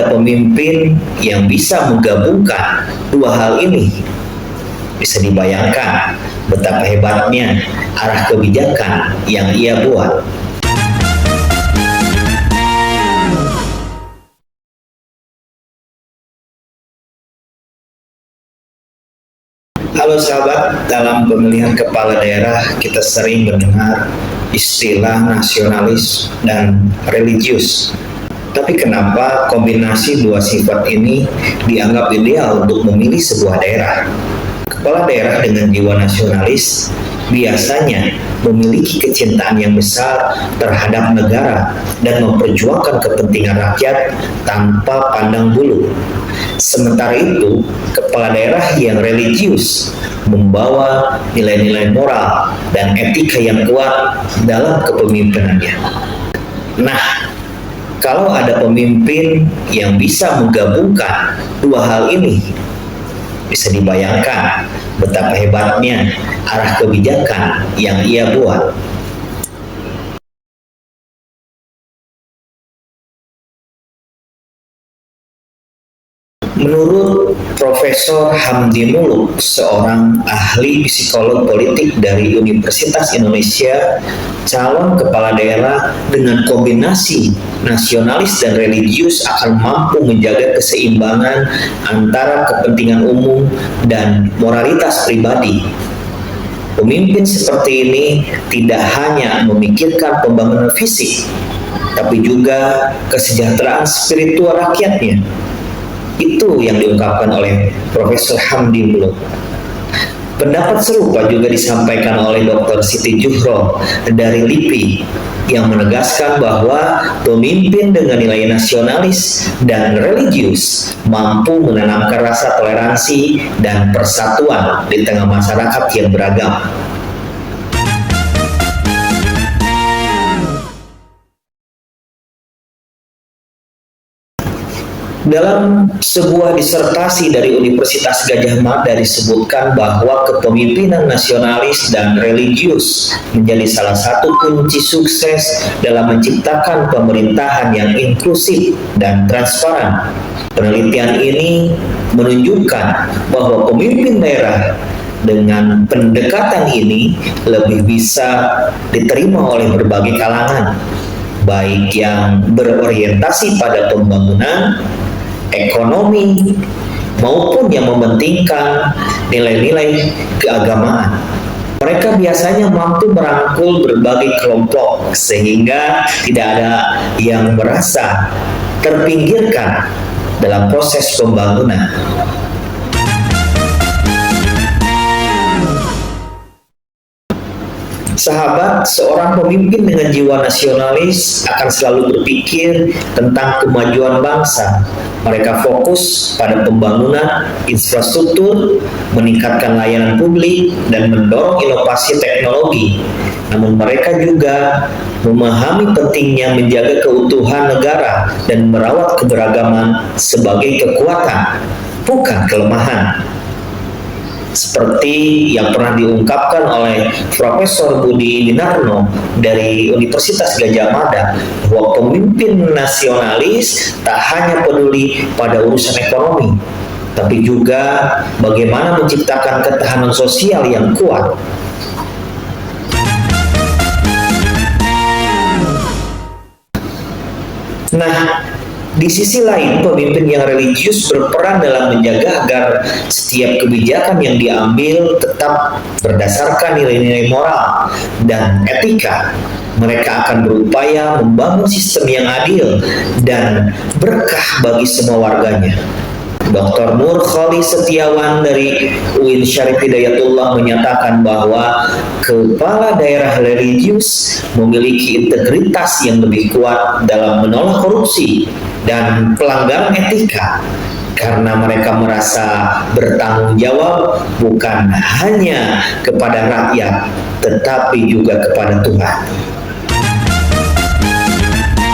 ada pemimpin yang bisa menggabungkan dua hal ini, bisa dibayangkan betapa hebatnya arah kebijakan yang ia buat. Halo sahabat, dalam pemilihan kepala daerah kita sering mendengar istilah nasionalis dan religius. Tapi kenapa kombinasi dua sifat ini dianggap ideal untuk memilih sebuah daerah? Kepala daerah dengan jiwa nasionalis biasanya memiliki kecintaan yang besar terhadap negara dan memperjuangkan kepentingan rakyat tanpa pandang bulu. Sementara itu, kepala daerah yang religius membawa nilai-nilai moral dan etika yang kuat dalam kepemimpinannya. Nah, kalau ada pemimpin yang bisa menggabungkan dua hal ini, bisa dibayangkan betapa hebatnya arah kebijakan yang ia buat. Menurut Profesor Hamdi Muluk, seorang ahli psikolog politik dari Universitas Indonesia, calon kepala daerah dengan kombinasi nasionalis dan religius akan mampu menjaga keseimbangan antara kepentingan umum dan moralitas pribadi. Pemimpin seperti ini tidak hanya memikirkan pembangunan fisik, tapi juga kesejahteraan spiritual rakyatnya. Itu yang diungkapkan oleh Profesor Hamdi Muluk. Pendapat serupa juga disampaikan oleh Dr. Siti Juhro dari LIPI yang menegaskan bahwa pemimpin dengan nilai nasionalis dan religius mampu menanamkan rasa toleransi dan persatuan di tengah masyarakat yang beragam. Dalam sebuah disertasi dari Universitas Gadjah Mada disebutkan bahwa kepemimpinan nasionalis dan religius menjadi salah satu kunci sukses dalam menciptakan pemerintahan yang inklusif dan transparan. Penelitian ini menunjukkan bahwa pemimpin daerah dengan pendekatan ini lebih bisa diterima oleh berbagai kalangan, baik yang berorientasi pada pembangunan, ekonomi, maupun yang mementingkan nilai-nilai keagamaan. Mereka biasanya mampu merangkul berbagai kelompok sehingga tidak ada yang merasa terpinggirkan dalam proses pembangunan. Sahabat, seorang pemimpin dengan jiwa nasionalis akan selalu berpikir tentang kemajuan bangsa. Mereka fokus pada pembangunan infrastruktur, meningkatkan layanan publik, dan mendorong inovasi teknologi. Namun mereka juga memahami pentingnya menjaga keutuhan negara dan merawat keberagaman sebagai kekuatan, bukan kelemahan. Seperti yang pernah diungkapkan oleh Profesor Budi Winarno dari Universitas Gadjah Mada, bahwa pemimpin nasionalis tak hanya peduli pada urusan ekonomi, tapi juga bagaimana menciptakan ketahanan sosial yang kuat. Nah, di sisi lain, pemimpin yang religius berperan dalam menjaga agar setiap kebijakan yang diambil tetap berdasarkan nilai-nilai moral dan etika. Mereka akan berupaya membangun sistem yang adil dan berkah bagi semua warganya. Dr. Nur Khali Setiawan dari UIN Syarif Hidayatullah menyatakan bahwa kepala daerah religius memiliki integritas yang lebih kuat dalam menolak korupsi dan pelanggaran etika karena mereka merasa bertanggung jawab bukan hanya kepada rakyat tetapi juga kepada Tuhan.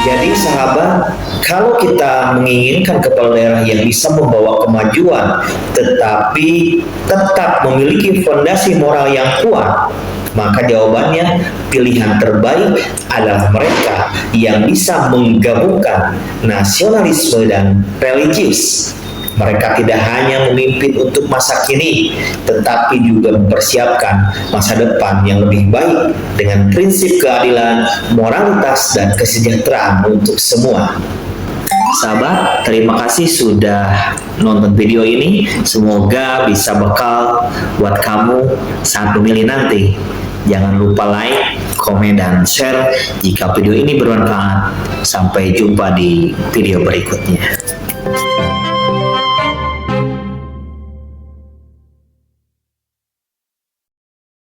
Jadi sahabat, kalau kita menginginkan kepala daerah yang bisa membawa kemajuan tetapi tetap memiliki fondasi moral yang kuat, Maka jawabannya, pilihan terbaik adalah mereka yang bisa menggabungkan nasionalisme dan religius. Mereka tidak hanya memimpin untuk masa kini, tetapi juga mempersiapkan masa depan yang lebih baik dengan prinsip keadilan, moralitas, dan kesejahteraan untuk semua. Sahabat, terima kasih sudah nonton video ini. Semoga bisa bekal buat kamu saat memilih nanti. Jangan lupa like, komen, dan share jika video ini bermanfaat. Sampai jumpa di video berikutnya.